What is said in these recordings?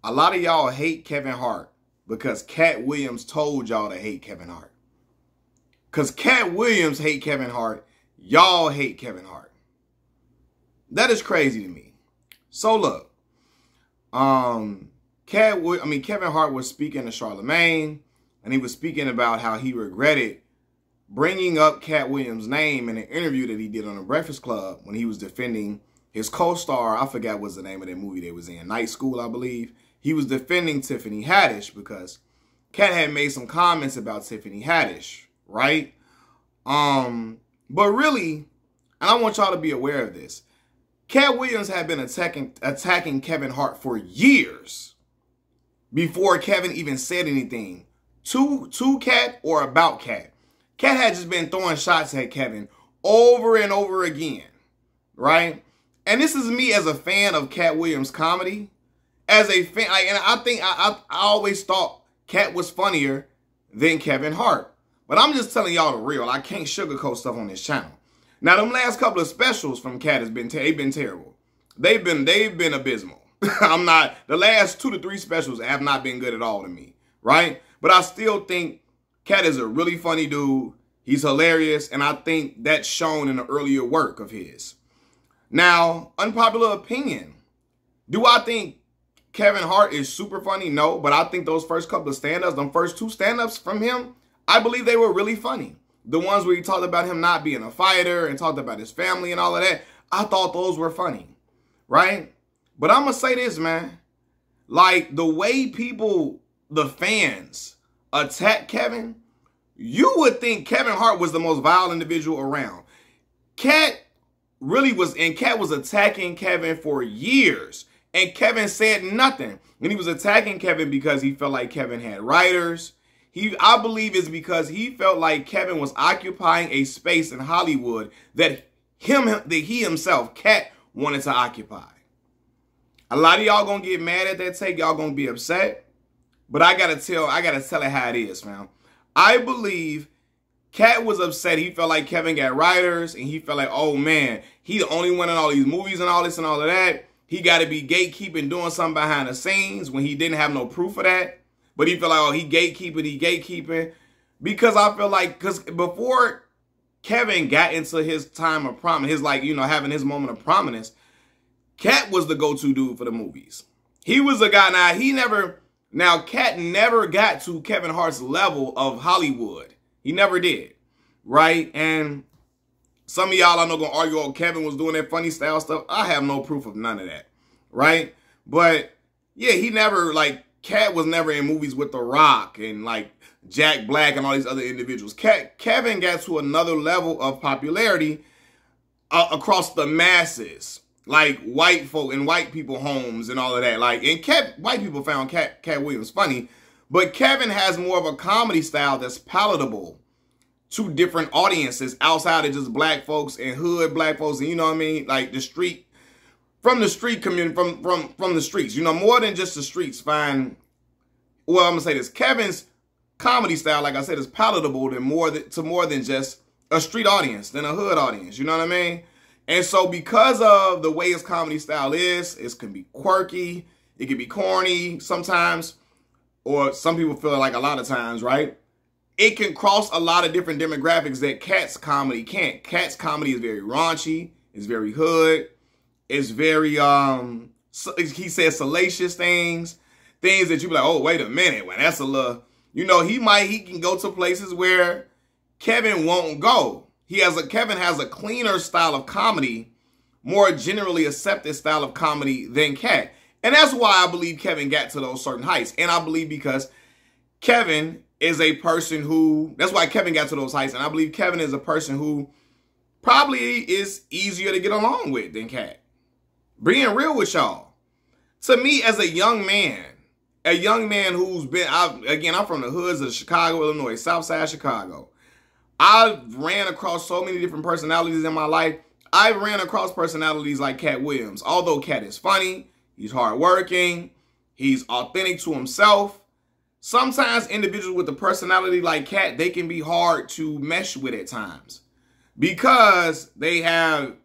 A lot of y'all hate Kevin Hart because Katt Williams told y'all to hate Kevin Hart. Because Katt Williams hate Kevin Hart, y'all hate Kevin Hart. That is crazy to me. So look, Kevin Hart was speaking to Charlamagne, and he was speaking about how he regretted bringing up Katt Williams' name in an interview that he did on the Breakfast Club when he was defending his co-star. I forgot what's the name of that movie they was in, Night School, I believe. He was defending Tiffany Haddish because Katt had made some comments about Tiffany Haddish, right? But really, and I want y'all to be aware of this, Katt Williams had been attacking Kevin Hart for years before Kevin even said anything to Katt or about Katt. Katt had just been throwing shots at Kevin over and over again, right? And this is me as a fan of Katt Williams' comedy. As a fan, and I think I always thought Katt was funnier than Kevin Hart. But I'm just telling y'all the real. I can't sugarcoat stuff on this channel. Now, them last couple of specials from Katt they've been terrible. They've been abysmal. The last 2 to 3 specials have not been good at all to me, right? But I still think Katt is a really funny dude. He's hilarious, and I think that's shown in the earlier work of his. Now, unpopular opinion. Do I think Kevin Hart is super funny? No, but I think those first couple of stand-ups, them first 2 stand-ups from him, I believe they were really funny. The ones where he talked about him not being a fighter and talked about his family and all of that, I thought those were funny, right? But I'm going to say this, man. Like, the way people, the fans, attack Kevin, you would think Kevin Hart was the most vile individual around. Katt was attacking Kevin for years. And Kevin said nothing. And he was attacking Kevin because he felt like Kevin had writers. I believe it's because he felt like Kevin was occupying a space in Hollywood that he himself, Katt, wanted to occupy. A lot of y'all gonna get mad at that take. Y'all gonna be upset. But I gotta tell it how it is, fam. I believe Katt was upset. He felt like Kevin got writers, and he felt like, oh man, he the only one in all these movies and all this and all of that. He got to be gatekeeping, doing something behind the scenes when he didn't have no proof of that. But he felt like, oh, he gatekeeping. Because I feel like, because before Kevin got into his time of prominence, having his moment of prominence, Katt was the go-to dude for the movies. He was the guy. Katt never got to Kevin Hart's level of Hollywood. He never did, right? And some of y'all I know gonna argue, oh, Kevin was doing that funny style stuff. I have no proof of none of that, right? But yeah, Katt was never in movies with The Rock and like Jack Black and all these other individuals. Kevin got to another level of popularity across the masses, like white folk and white people homes and all of that. White people found Katt Williams funny, but Kevin has more of a comedy style that's palatable to different audiences outside of just black folks and hood black folks, and you know what I mean, like the street, from the street community, from the streets, more than just the streets. I'm gonna say this: Kevin's comedy style, like I said, is palatable to more than just a street audience, than a hood audience. You know what I mean? And so, because of the way his comedy style is, it can be quirky, it can be corny sometimes, or some people feel like a lot of times, right? It can cross a lot of different demographics that Katt's comedy can't. Katt's comedy is very raunchy. It's very hood. It's very, he says salacious things that you be like, oh, wait a minute. Well, that's a little, he can go to places where Kevin won't go. Kevin has a cleaner style of comedy, more generally accepted style of comedy than Katt. And that's why I believe Kevin got to those certain heights. And I believe because Kevin is a person who, that's why Kevin got to those heights. And I believe Kevin is a person who probably is easier to get along with than Katt. Being real with y'all. To me, as a young man who's been, I'm from the hoods of Chicago, Illinois, South Side Chicago. I've ran across so many different personalities in my life. I've ran across personalities like Katt Williams. Although Katt is funny, he's hardworking, he's authentic to himself. Sometimes individuals with a personality like Katt, they can be hard to mesh with at times because they have,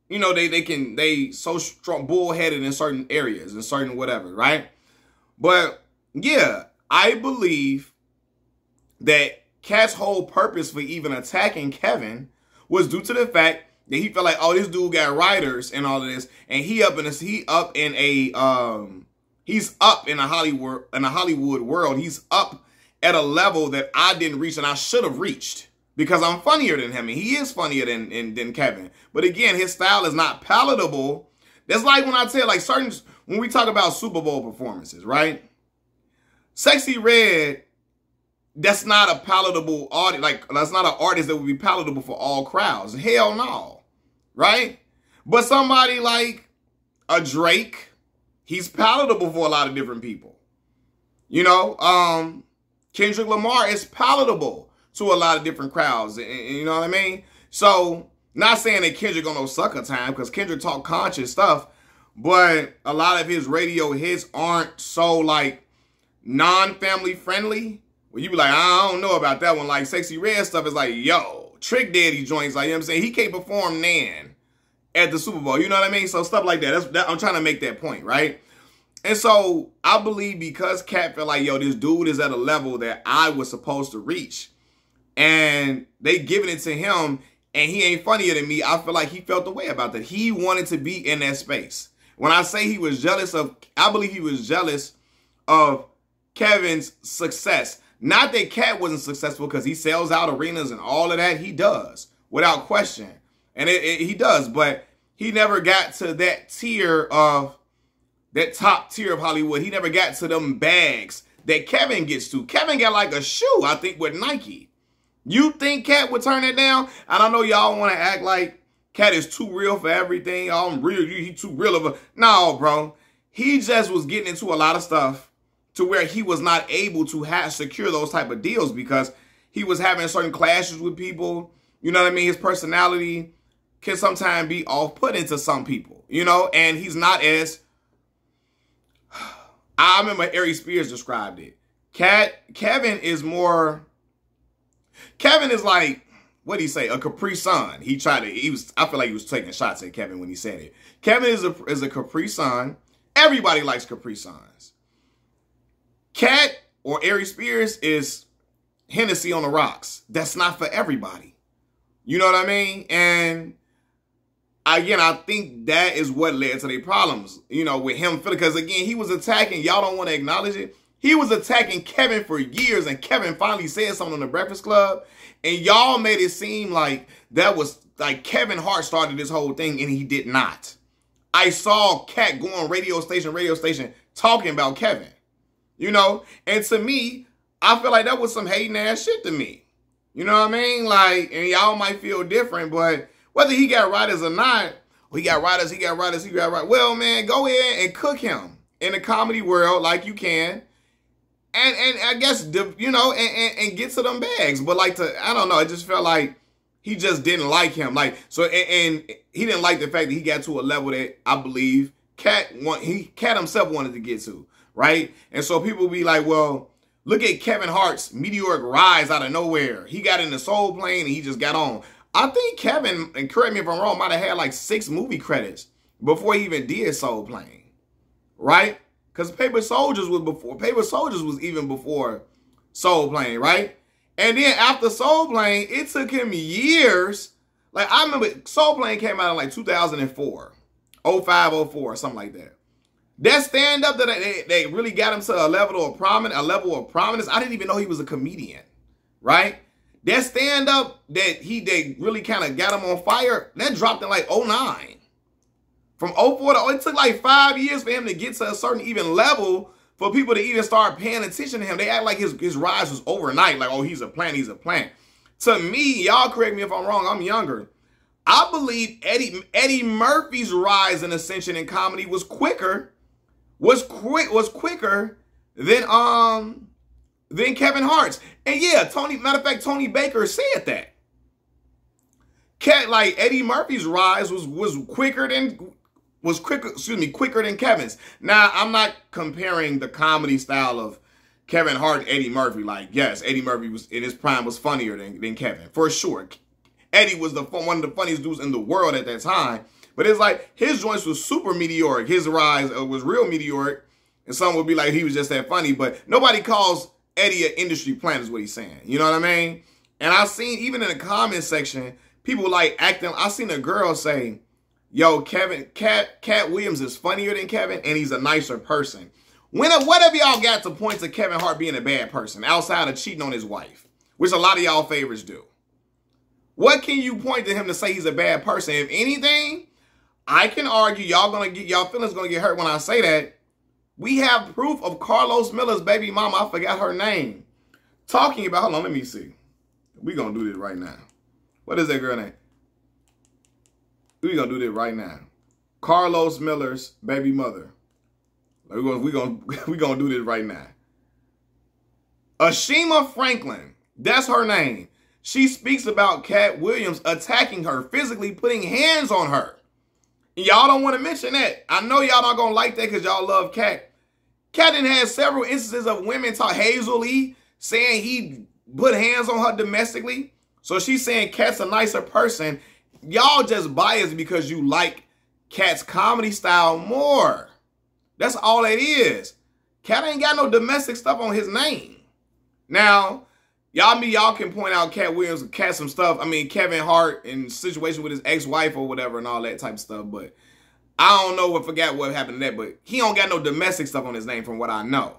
they so strong, bullheaded in certain areas and certain whatever, right? But yeah, I believe that Katt's whole purpose for even attacking Kevin was due to the fact that he felt like, oh, this dude got writers and all of this, and he's up in a Hollywood world. He's up at a level that I didn't reach and I should have reached because I'm funnier than him, and he is funnier than Kevin. But again, his style is not palatable. That's like when I tell when we talk about Super Bowl performances, right? Sexy Red, that's not a palatable artist. Like, that's not an artist that would be palatable for all crowds. Hell no. Right? But somebody like a Drake, he's palatable for a lot of different people. You know, Kendrick Lamar is palatable to a lot of different crowds. And you know what I mean? So, not saying that Kendrick on no sucker time, because Kendrick talk conscious stuff, but a lot of his radio hits aren't so, like, non-family friendly. Well, you be like, I don't know about that one. Like, Sexy Red stuff is like, yo, Trick Daddy joints, like, you know what I'm saying? He can't perform Nan at the Super Bowl. You know what I mean? So stuff like that. I'm trying to make that point, right? And so I believe because Katt felt like, yo, this dude is at a level that I was supposed to reach, and they giving it to him, and he ain't funnier than me, I feel like he felt the way about that. He wanted to be in that space. When I say he was jealous of, I believe he was jealous of Kevin's success. Not that Katt wasn't successful, because he sells out arenas and all of that. He does, without question. And he does, but he never got to that tier of, that top tier of Hollywood. He never got to them bags that Kevin gets to. Kevin got like a shoe, I think, with Nike. You think Katt would turn it down? And I know y'all want to act like Katt is too real for everything. Oh, I'm real. He too real of a... No, bro. He just was getting into a lot of stuff to where he was not able to secure those type of deals because he was having certain clashes with people. You know what I mean? His personality can sometimes be off-putting to some people, you know? And he's not as... I remember Ari Spears described it. Kevin is more... Kevin is like, what did he say? A Capri Sun. I feel like he was taking shots at Kevin when he said it. Kevin is a Capri Sun. Everybody likes Capri Suns. Katt or Ari Spears is Hennessy on the rocks. That's not for everybody. You know what I mean? And again, I think that is what led to their problems, you know, with him. Because again, he was attacking, y'all don't want to acknowledge it. He was attacking Kevin for years, and Kevin finally said something on the Breakfast Club, and y'all made it seem like that was like Kevin Hart started this whole thing, and he did not. I saw Katt go on radio station talking about Kevin, you know? And to me, I feel like that was some hating ass shit to me. You know what I mean? Like, and y'all might feel different, but whether he got writers or not, he got writers. Well, man, go ahead and cook him in the comedy world like you can. And I guess, you know, and get to them bags. But like I don't know, it just felt like he just didn't like him. Like, so, and he didn't like the fact that he got to a level that I believe Katt himself wanted to get to, right? And so people be like, well, look at Kevin Hart's meteoric rise out of nowhere. He got in the Soul Plane and he just got on. I think Kevin, and correct me if I'm wrong, might have had like 6 movie credits before he even did Soul Plane, right? Because Paper Soldiers was even before Soul Plane, right? And then after Soul Plane, it took him years. Like, I remember Soul Plane came out in like 2004, 05, 04, something like that. That stand-up that they really got him to a level of prominence. I didn't even know he was a comedian, right? That stand-up that they really kind of got him on fire, that dropped in like 09. From 04 to, it took like 5 years for him to get to a certain even level for people to even start paying attention to him. They act like his rise was overnight. Like, oh, he's a plant. To me, y'all correct me if I'm wrong, I'm younger. I believe Eddie Murphy's rise and ascension in comedy was quicker than Kevin Hart's. And yeah, Matter of fact, Tony Baker said that. Eddie Murphy's rise was quicker than Kevin's. Now, I'm not comparing the comedy style of Kevin Hart and Eddie Murphy. Like, yes, Eddie Murphy was in his prime was funnier than Kevin, for sure. Eddie was one of the funniest dudes in the world at that time. But it's like his joints was super meteoric. His rise was real meteoric. And some would be like, he was just that funny. But nobody calls Eddie an industry plant is what he's saying. You know what I mean? And I've seen, even in the comment section, people like acting. I seen a girl say, yo, Katt Williams is funnier than Kevin, and he's a nicer person. What have y'all got to point to Kevin Hart being a bad person outside of cheating on his wife, which a lot of y'all favorites do? What can you point to him to say he's a bad person? If anything, I can argue y'all feelings gonna get hurt when I say that. We have proof of Carlos Miller's baby mama, I forgot her name, talking about, hold on, let me see. We gonna do this right now. What is that girl name? We gonna do this right now. Carlos Miller's baby mother. We gonna do this right now. Ashima Franklin, that's her name. She speaks about Katt Williams attacking her, physically putting hands on her. Y'all don't want to mention that. I know y'all not gonna like that because y'all love Katt. Katt done had several instances of women talk, Hazel Lee, saying he put hands on her domestically. So she's saying Katt's a nicer person. Y'all just biased because you like Katt's comedy style more. That's all it is. Katt ain't got no domestic stuff on his name. Now, y'all can point out Katt Williams, Katt some stuff. I mean, Kevin Hart in situation with his ex-wife or whatever and all that type of stuff. But I don't know, forgot what happened to that. But he don't got no domestic stuff on his name from what I know.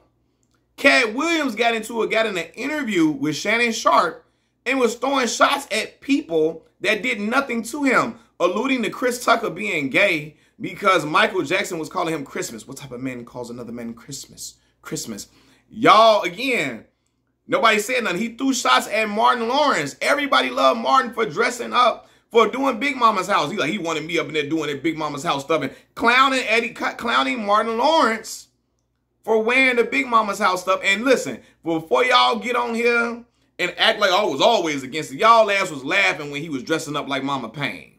Katt Williams got in an interview with Shannon Sharp and was throwing shots at people that did nothing to him, alluding to Chris Tucker being gay because Michael Jackson was calling him Christmas. What type of man calls another man Christmas? Christmas. Y'all, again, nobody said nothing. He threw shots at Martin Lawrence. Everybody loved Martin for dressing up, for doing Big Mama's house. He wanted me up in there doing that Big Mama's house stuff and clowning Martin Lawrence for wearing the Big Mama's house stuff. And listen, before y'all get on here and act like I was always against it, y'all ass was laughing when he was dressing up like Mama Payne.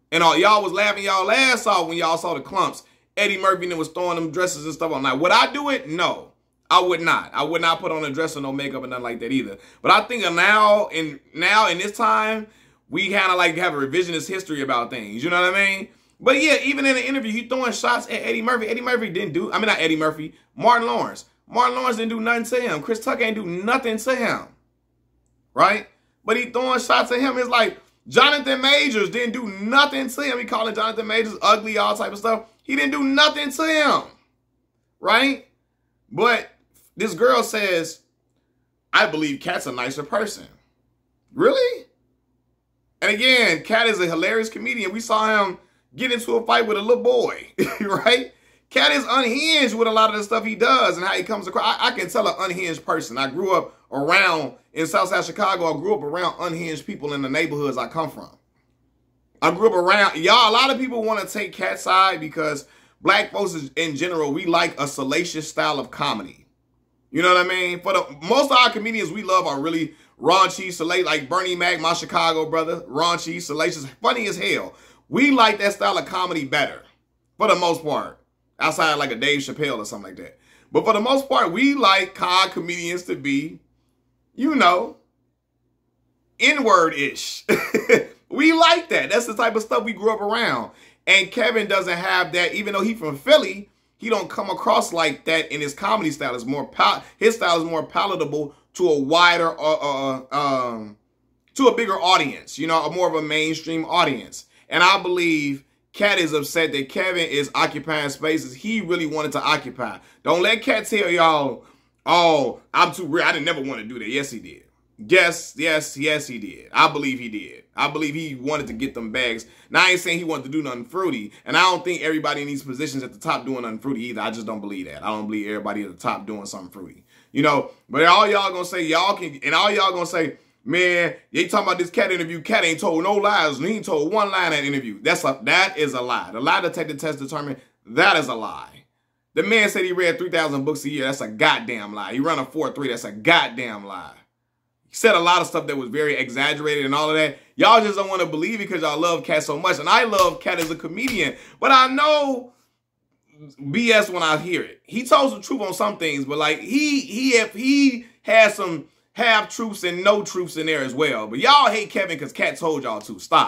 And y'all was laughing y'all ass off when y'all saw the clumps. Eddie Murphy was throwing them dresses and stuff on. Now, would I do it? No, I would not. I would not put on a dress or no makeup and nothing like that either. But I think now in this time, we kind of like have a revisionist history about things. You know what I mean? But yeah, even in the interview, he throwing shots at Eddie Murphy. Eddie Murphy didn't do, I mean, not Eddie Murphy, Martin Lawrence. Martin Lawrence didn't do nothing to him. Chris Tucker ain't do nothing to him. Right? But he throwing shots at him. It's like Jonathan Majors didn't do nothing to him. He calling Jonathan Majors ugly, all type of stuff. He didn't do nothing to him. Right? But this girl says, I believe Katt's a nicer person. Really? And again, Katt is a hilarious comedian. We saw him get into a fight with a little boy, right? Katt is unhinged with a lot of the stuff he does and how he comes across. I can tell an unhinged person. I grew up around, in Southside Chicago, I grew up around unhinged people in the neighborhoods I come from. I grew up around, y'all, a lot of people want to take Katt's side because black folks in general, we like a salacious style of comedy. You know what I mean? For most of our comedians we love are really raunchy, salacious, like Bernie Mac, my Chicago brother, raunchy, salacious, funny as hell. We like that style of comedy better, for the most part, outside like a Dave Chappelle or something like that. But for the most part, we like comedians to be, you know, N-word-ish. We like that. That's the type of stuff we grew up around. And Kevin doesn't have that, even though he's from Philly, he don't come across like that in his comedy style. It's more his style is more palatable to a wider, to a bigger audience, you know, more of a mainstream audience. And I believe Katt is upset that Kevin is occupying spaces he really wanted to occupy. Don't let Katt tell y'all, oh, I'm too rare. I didn't never want to do that. Yes, he did. Yes, he did. I believe he did. I believe he wanted to get them bags. Now, I ain't saying he wanted to do nothing fruity. And I don't think everybody in these positions at the top doing nothing fruity either. I just don't believe that. I don't believe everybody at the top doing something fruity. You know, but all y'all gonna say, all y'all gonna say, man, they talking about this Katt interview. Katt ain't told no lies. He ain't told one lie in that interview. That is a lie. The lie detector test determined that is a lie. The man said he read 3,000 books a year. That's a goddamn lie. He run a 4.3. That's a goddamn lie. He said a lot of stuff that was very exaggerated and all of that. Y'all just don't want to believe it because y'all love Katt so much. And I love Katt as a comedian. But I know BS when I hear it. He told the truth on some things, but like he has some half truths and no truths in there as well. But y'all hate Kevin because Katt told y'all to. Stop.